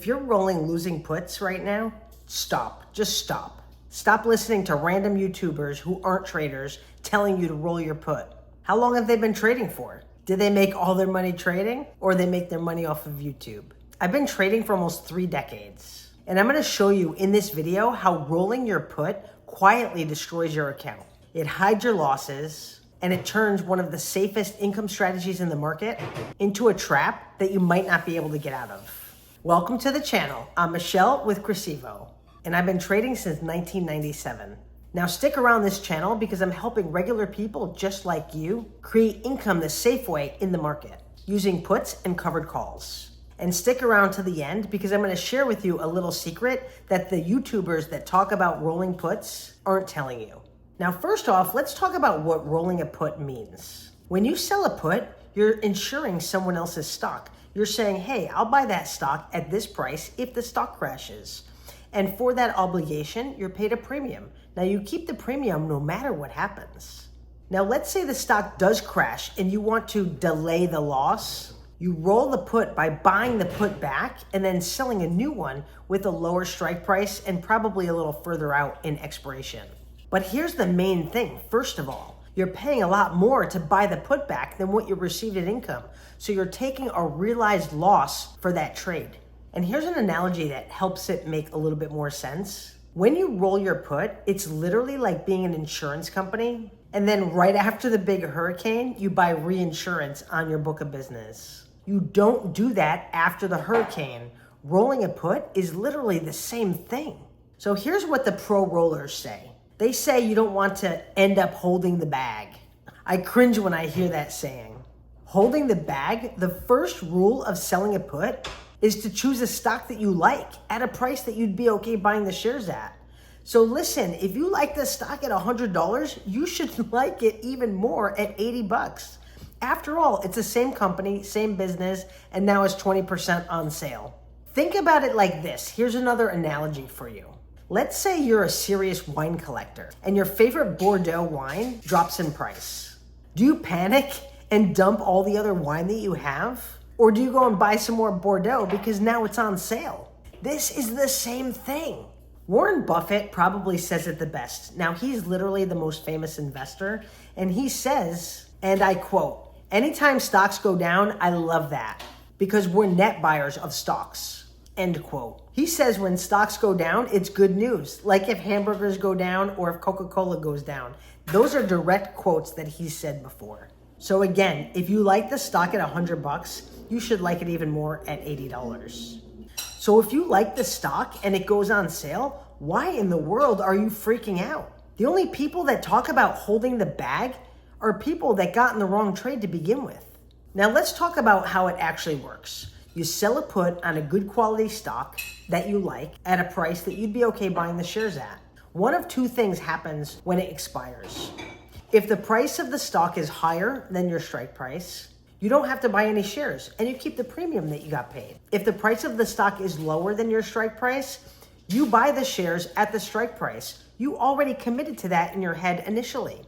If you're rolling losing puts right now, stop. Just stop. Stop listening to random YouTubers who aren't traders telling you to roll your put. How long have they been trading for? Did they make all their money trading, or they make their money off of YouTube? I've been trading for almost 3 decades, and I'm gonna show you in this video how rolling your put quietly destroys your account. It hides your losses, and it turns one of the safest income strategies in the market into a trap that you might not be able to get out of. Welcome to the channel. I'm Michelle with Cressivo, and I've been trading since 1997. Now stick around this channel because I'm helping regular people just like you create income the safe way in the market using puts and covered calls. And stick around to the end because I'm going to share with you a little secret that the YouTubers that talk about rolling puts aren't telling you. Now first off, let's talk about what rolling a put means. When you sell a put, you're insuring someone else's stock. You're saying, hey, I'll buy that stock at this price if the stock crashes. And for that obligation, you're paid a premium. Now you keep the premium no matter what happens. Now let's say the stock does crash and you want to delay the loss. You roll the put by buying the put back and then selling a new one with a lower strike price and probably a little further out in expiration. But here's the main thing. First of all, you're paying a lot more to buy the put back than what you received in income. So you're taking a realized loss for that trade. And here's an analogy that helps it make a little bit more sense. When you roll your put, it's literally like being an insurance company. And then right after the big hurricane, you buy reinsurance on your book of business. You don't do that after the hurricane. Rolling a put is literally the same thing. So here's what the pro rollers say. They say you don't want to end up holding the bag. I cringe when I hear that saying. Holding the bag, the first rule of selling a put is to choose a stock that you like at a price that you'd be okay buying the shares at. So listen, if you like the stock at $100, you should like it even more at 80 bucks. After all, it's the same company, same business, and now it's 20% on sale. Think about it like this. Here's another analogy for you. Let's say you're a serious wine collector and your favorite Bordeaux wine drops in price. Do you panic and dump all the other wine that you have? Or do you go and buy some more Bordeaux because now it's on sale? This is the same thing. Warren Buffett probably says it the best. Now he's literally the most famous investor, and he says, and I quote, "Anytime stocks go down, I love that because we're net buyers of stocks." End quote. He says when stocks go down, it's good news. Like if hamburgers go down or if Coca-Cola goes down. Those are direct quotes that he said before. So again, if you like the stock at $100, you should like it even more at $80. So if you like the stock and it goes on sale, why in the world are you freaking out? The only people that talk about holding the bag are people that got in the wrong trade to begin with. Now let's talk about how it actually works. You sell a put on a good quality stock that you like at a price that you'd be okay buying the shares at. One of two things happens when it expires. If the price of the stock is higher than your strike price, you don't have to buy any shares and you keep the premium that you got paid. If the price of the stock is lower than your strike price, you buy the shares at the strike price. You already committed to that in your head initially.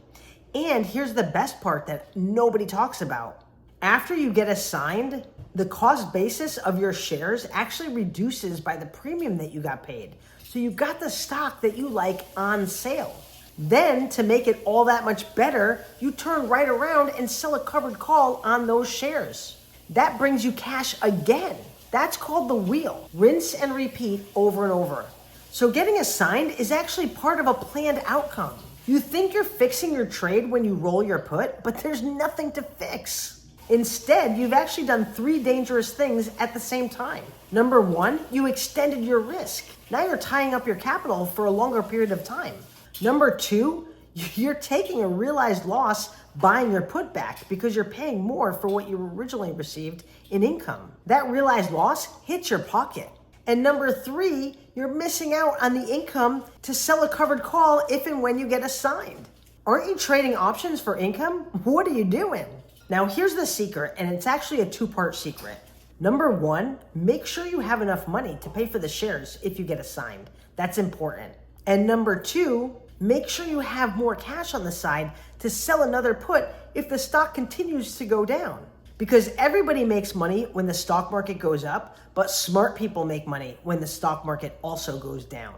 And here's the best part that nobody talks about. After you get assigned, the cost basis of your shares actually reduces by the premium that you got paid. So you got the stock that you like on sale. Then to make it all that much better, you turn right around and sell a covered call on those shares. That brings you cash again. That's called the wheel. Rinse and repeat over and over. So getting assigned is actually part of a planned outcome. You think you're fixing your trade when you roll your put, but there's nothing to fix. Instead, you've actually done 3 dangerous things at the same time. Number 1, you extended your risk. Now you're tying up your capital for a longer period of time. Number 2, you're taking a realized loss buying your put back because you're paying more for what you originally received in income. That realized loss hits your pocket. And number 3, you're missing out on the income to sell a covered call if and when you get assigned. Aren't you trading options for income? What are you doing? Now here's the secret, and it's actually a 2-part secret. Number 1, make sure you have enough money to pay for the shares if you get assigned. That's important. And number 2, make sure you have more cash on the side to sell another put if the stock continues to go down. Because everybody makes money when the stock market goes up, but smart people make money when the stock market also goes down.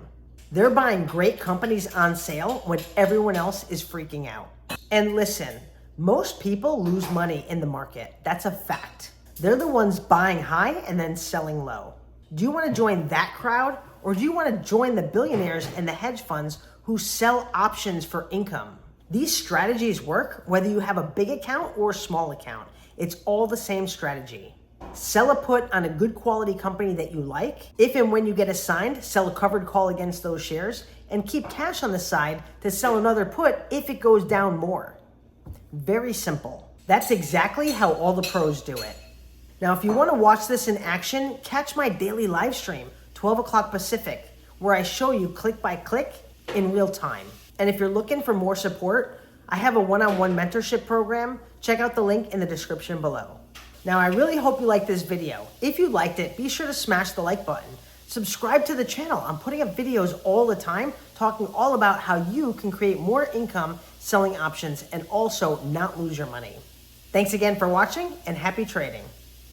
They're buying great companies on sale when everyone else is freaking out. And listen, most people lose money in the market. That's a fact. They're the ones buying high and then selling low. Do you want to join that crowd, or do you want to join the billionaires and the hedge funds who sell options for income? These strategies work whether you have a big account or a small account. It's all the same strategy. Sell a put on a good quality company that you like. If and when you get assigned, sell a covered call against those shares, and keep cash on the side to sell another put if it goes down more. Very simple. That's exactly how all the pros do it. Now, if you want to watch this in action, catch my daily live stream, 12 o'clock Pacific, where I show you click by click in real time. And if you're looking for more support, I have a one-on-one mentorship program. Check out the link in the description below. Now, I really hope you liked this video. If you liked it, be sure to smash the like button. Subscribe to the channel. I'm putting up videos all the time talking all about how you can create more income selling options and also not lose your money. Thanks again for watching, and happy trading.